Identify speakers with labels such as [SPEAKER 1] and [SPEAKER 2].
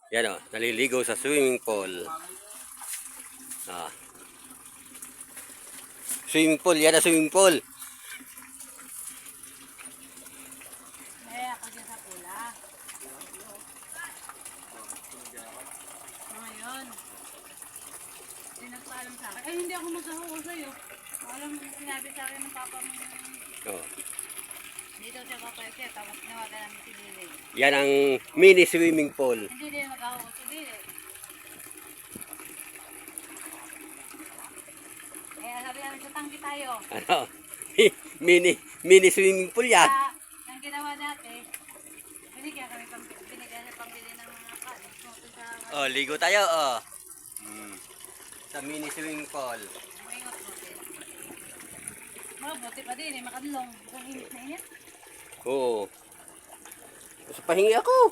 [SPEAKER 1] Yan o, naliligo sa swimming pool. Ah. Swimming pool, yan ang swimming pool.
[SPEAKER 2] Eh, ako dyan sa pula. Ngayon. Hindi nagpaalam sa akin. Ay, hindi ako magkahuko sa'yo. Alam mo, sinabi sa akin ng papa mo.
[SPEAKER 1] Oh.
[SPEAKER 2] Dito siya papayag tapos nawagan namin si Lili.
[SPEAKER 1] Yan ang mini swimming pool.
[SPEAKER 2] Hindi din magkahuko si Lili. Eh, sabi namin sa tangki tayo.
[SPEAKER 1] Ano? Mini swimming pool yan.
[SPEAKER 2] Ang ginawa dati, binigyan niya pambili ng mga kanin.
[SPEAKER 1] Oh, ligo tayo oh. Sa mini swimming pool.
[SPEAKER 2] Maingot buti. Mabuti pa din makadlong. Ang init na init.
[SPEAKER 1] Oo. Sa pahingi ako.